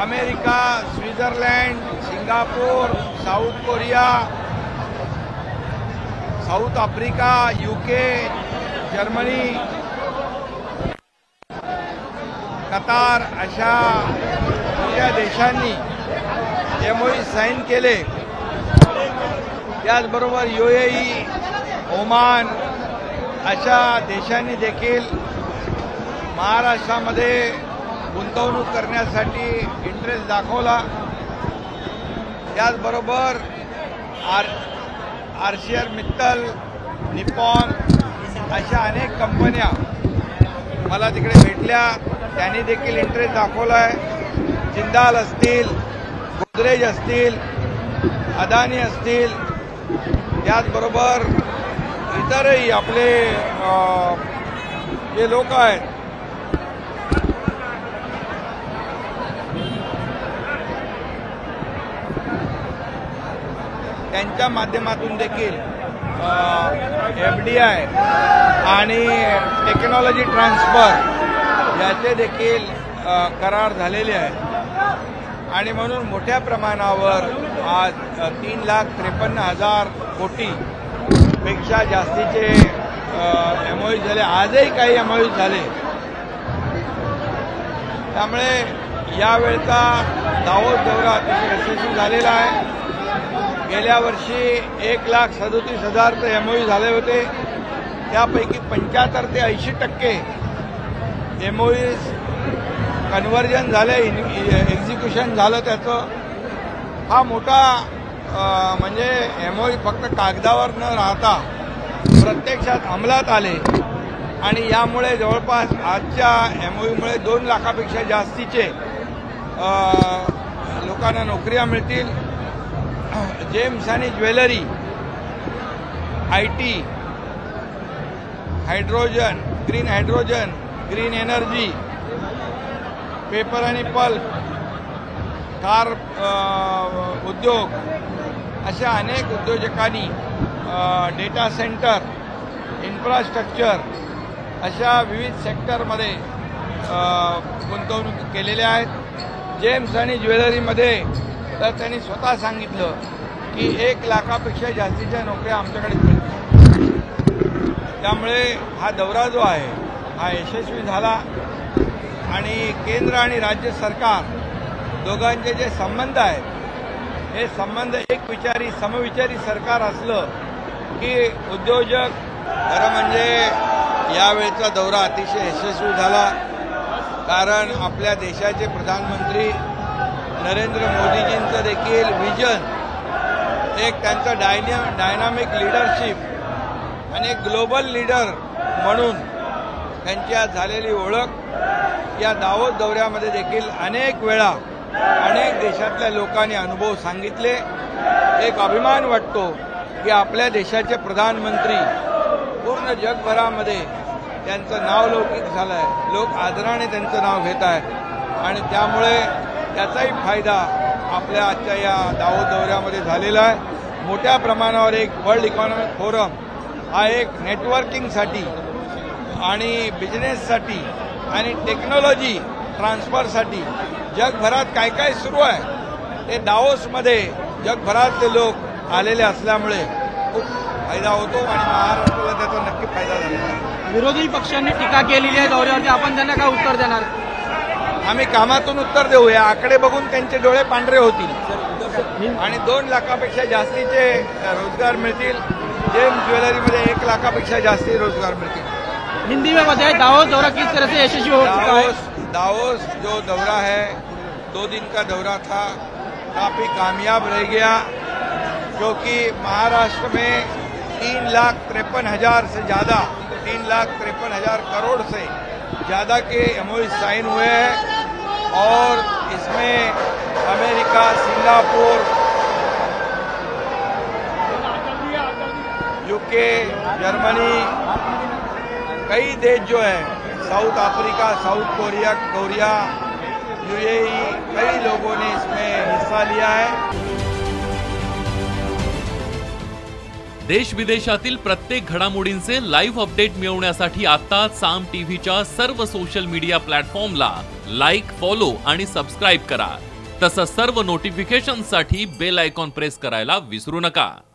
America, Switzerland, Singapore, south Korea, south Africa, UK, Germany, Qatar अशा या देशांनी MOU sine केले। त्याचबरोबर UAE, ओमान अशा देशांनी देखील महाराष्ट्रामध्ये गुंतवणूक करण्यासाठी इंटरेस्ट दाखवला। त्याचबरोबर आर्शियर मित्तल, निपॉन अशा अनेक कंपन्या मला तिकडे भेटल्या, त्यांनी देखील इंटरेस्ट दाखवला आहे। जिंदाल असतील, गोदरेज असतील, अदानी असतील, त्याचबरोबर इतरही आपले जे लोक आहेत त्यांच्या माध्यमातून देखील FDI आणि टेक्नॉलॉजी ट्रान्सफर याचे देखील करार झालेले आहेत आणि म्हणून मोठ्या प्रमाणावर आज 3,53,000 कोटी पेक्षा जास्तीचे MOU झाले। आजही काही MOU झाले। त्यामुळे यावेळचा दावोस दौरा अतिशय यशस्वी झालेला आहे। गेल्या वर्षी 1,37,000 MOU झाले होते, त्यापैकी 75 ते 80% MOUs कन्व्हर्जन झाले, एक्झिक्युशन झालं त्याचं। हा मोठा म्हणजे MOU फक्त कागदावर न राहता प्रत्यक्षात अंमलात आले आणि यामुळे जवळपास आजच्या MOUमुळे 2 लाखापेक्षा जास्तीचे लोकांना नोकऱ्या मिळतील। जेम्स आणि jewellery, IT, hydrogen, green energy, paper आणि पल्प, कार उद्योग अशा अनेक उद्योजकांनी डेटा सेंटर, इन्फ्रास्ट्रक्चर अशा विविध सेक्टरमध्ये गुंतवणूक केलेल्या आहेत। जेम्स आणि ज्वेलरीमध्ये तर त्यांनी स्वतः सांगितलं की 1 लाखापेक्षा जास्तीच्या नोकऱ्या आमच्याकडे मिळतील। त्यामुळे हा दौरा जो आहे हा यशस्वी झाला आणि केंद्र आणि राज्य सरकार दोघांचे जे संबंध आहेत हे संबंध एकविचारी समविचारी सरकार असलं की उद्योजक खरं म्हणजे यावेळचा दौरा अतिशय यशस्वी झाला। कारण आपल्या देशाचे प्रधानमंत्री नरेंद्र मोदीजींचं देखील विजन, एक त्यांचं डायनामिक लीडरशिप आणि एक ग्लोबल लीडर म्हणून त्यांची आज झालेली ओळख या दावोस दौऱ्यामध्ये देखील अनेक वेळा अनेक देशातल्या लोकांनी अनुभव सांगितले। एक अभिमान वाटतो की आपल्या देशाचे प्रधानमंत्री पूर्ण जगभरामध्ये त्यांचं नाव लौकिक झालं आहे, लोक आदराने त्यांचं नाव घेत आहेत आणि त्यामुळे त्याचाही फायदा आपल्या आजच्या या दावोस दौऱ्यामध्ये झालेला आहे। मोठ्या प्रमाणावर एक वर्ल्ड इकॉनॉमिक फोरम हा एक नेटवर्किंगसाठी आणि बिझनेससाठी आणि टेक्नॉलॉजी ट्रान्सफरसाठी जगभरात काय काय सुरू आहे ते दावोसमध्ये जगभरातले लोक आलेले असल्यामुळे खूप फायदा होतो आणि महाराष्ट्राला त्याचा नक्की फायदा झाला। विरोधी पक्षांनी टीका केलेली आहे दौऱ्यावरती, आपण त्यांना काय उत्तर देणार? आम्ही कामातून उत्तर देऊ। या आकडे बघून त्यांचे डोळे पांढरे होतील आणि 2 लाखापेक्षा जास्तीचे रोजगार मिळतील। जेम्स ज्वेलरीमध्ये 1 लाखापेक्षा जास्ती रोजगार मिळतील। हिंदी में बताइए दावोस दौरा किस तरह से यशस्वी हो चुका है? दावोस जो दौरा है 2 दिन का दौरा था, काफी कामयाब रह गया क्योंकि महाराष्ट्र में 3,53,000 से ज्यादा 3,53,000 करोड़ से ज्यादा के MOU साइन हुए हैं और इसमें अमेरिका, सिंगापुर, UK, जर्मनी, कई देश जो है, south Africa, south Korea, UAE, कई लोगों ने इसमें हिस्सा लिया है। देश विदेशातील प्रत्येक घडामोडींचे लाईव्ह अपडेट मिळवण्यासाठी आता साम टीव्हीच्या सर्व सोशल मीडिया प्लॅटफॉर्मला लाईक, फॉलो आणि सबस्क्राईब करा। तसंच सर्व नोटिफिकेशनसाठी बेल आयकॉन प्रेस करायला विसरू नका।